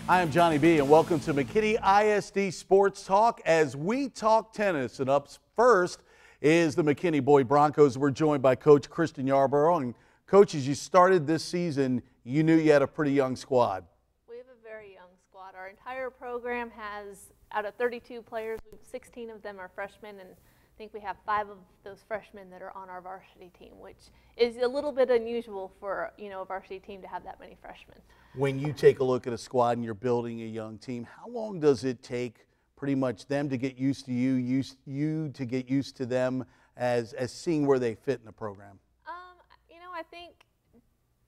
I am Johnny B, and welcome to McKinney ISD Sports Talk as we talk tennis. And up first is the McKinney Boy Broncos. We're joined by Coach Kristen Yarbrough. And Coach, as you started this season, you knew you had a pretty young squad. We have a very young squad. Our entire program has, out of 32 players, 16 of them are freshmen, and I think we have 5 of those freshmen that are on our varsity team, which is a little bit unusual for a varsity team to have that many freshmen. When you take a look at a squad and you're building a young team, how long does it take pretty much them to get used to you, you to get used to them as seeing where they fit in the program? I think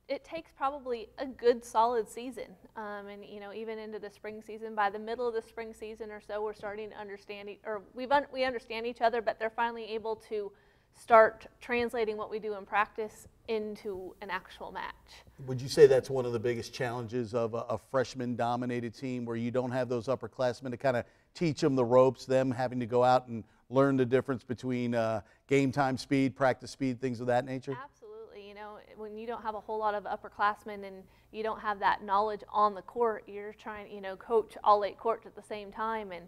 it takes probably a good solid season, and even into the spring season. By the middle of the spring season or so, we're starting to understand, we understand each other, but they're finally able to start translating what we do in practice into an actual match. Would you say that's one of the biggest challenges of a freshman-dominated team, where you don't have those upperclassmen to kind of teach them the ropes, them having to go out and learn the difference between game time speed, practice speed, things of that nature? Absolutely. When you don't have a whole lot of upperclassmen and you don't have that knowledge on the court, you're trying, coach all 8 courts at the same time, and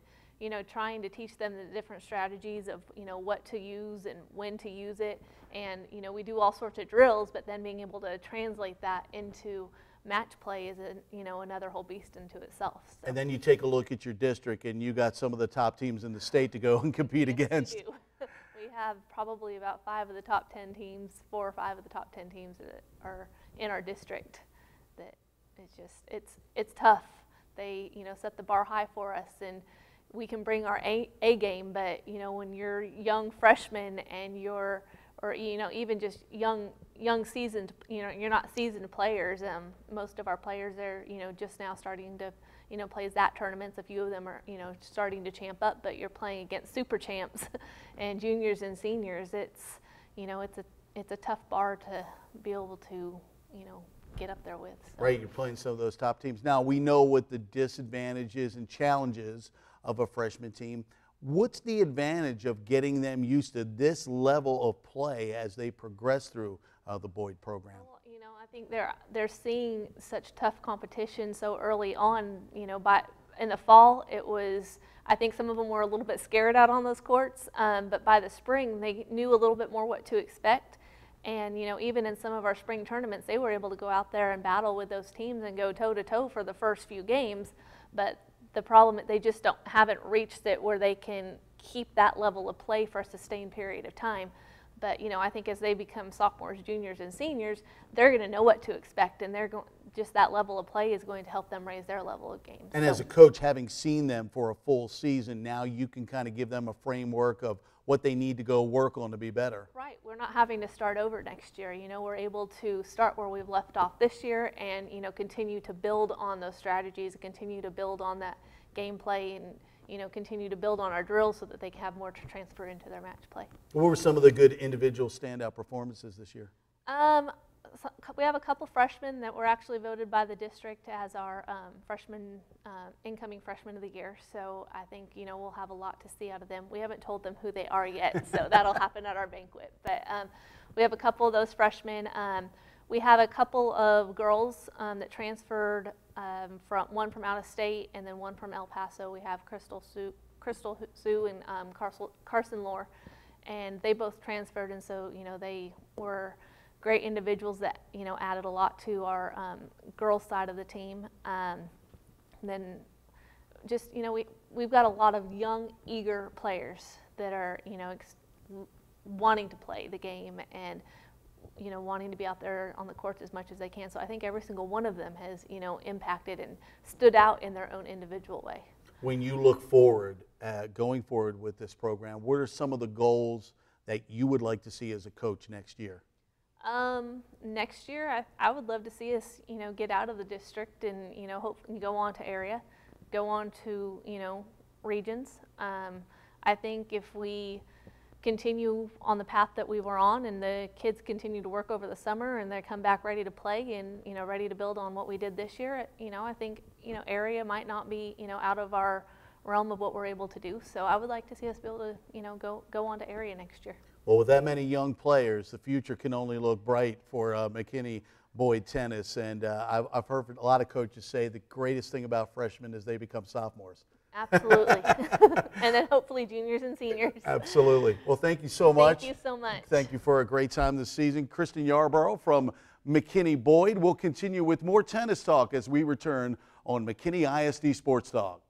trying to teach them the different strategies of, what to use and when to use it. And, we do all sorts of drills, but then being able to translate that into match play is, another whole beast into itself. So. And then you take a look at your district, and you got some of the top teams in the state to go and compete against. We do. We have probably about 5 of the top 10 teams, 4 or 5 of the top 10 teams that are in our district. That it's tough. They, set the bar high for us, and we can bring our A game, but when you're young freshmen and you're, or even just young seasoned, you're not seasoned players. Most of our players are just now starting to play that tournaments. A few of them are starting to champ up, but you're playing against super champs and juniors and seniors. It's it's a tough bar to be able to get up there with. So. Right, you're playing some of those top teams. Now, we know what the disadvantages and challenges of a freshman team. What's the advantage of getting them used to this level of play as they progress through the Boyd program? Well, I think they're seeing such tough competition so early on. In the fall, I think some of them were a little bit scared out on those courts, but by the spring, they knew a little bit more what to expect. And, even in some of our spring tournaments, they were able to go out there and battle with those teams and go toe-to-toe for the first few games. But the problem, they just haven't reached it where they can keep that level of play for a sustained period of time. But, I think as they become sophomores, juniors, and seniors, they're going to know what to expect, and just that level of play is going to help them raise their level of games. And as a coach, having seen them for a full season, now you can kind of give them a framework of what they need to go work on to be better. Right. We're not having to start over next year. We're able to start where we've left off this year and, continue to build on those strategies, continue to build on that gameplay, and, continue to build on our drills so that they can have more to transfer into their match play. What were some of the good individual standout performances this year? We have a couple freshmen that were actually voted by the district as our incoming freshman of the year. So I think, we'll have a lot to see out of them. We haven't told them who they are yet, so that'll happen at our banquet. But we have a couple of those freshmen. We have a couple of girls that transferred, one from out of state and then one from El Paso. We have Crystal Sue and Carson Lore, and they both transferred, and so they were great individuals that added a lot to our girls side of the team. Then just we've got a lot of young, eager players that are wanting to play the game and wanting to be out there on the courts as much as they can. So I think every single one of them has impacted and stood out in their own individual way. When you look forward, going forward with this program, what are some of the goals that you would like to see as a coach next year? Next year, I would love to see us, get out of the district and, hopefully go on to area, go on to, regions. I think if we continue on the path that we were on and the kids continue to work over the summer and they come back ready to play and, ready to build on what we did this year, I think, area might not be, out of our realm of what we're able to do. So I would like to see us be able to, go on to area next year. Well, with that many young players, the future can only look bright for McKinney Boyd tennis. And I've heard a lot of coaches say the greatest thing about freshmen is they become sophomores. Absolutely. And then hopefully juniors and seniors. Absolutely. Well, thank you so much. Thank you so much. Thank you for a great time this season. Kristen Yarbrough from McKinney Boyd. We'll continue with more tennis talk as we return on McKinney ISD Sports Talk.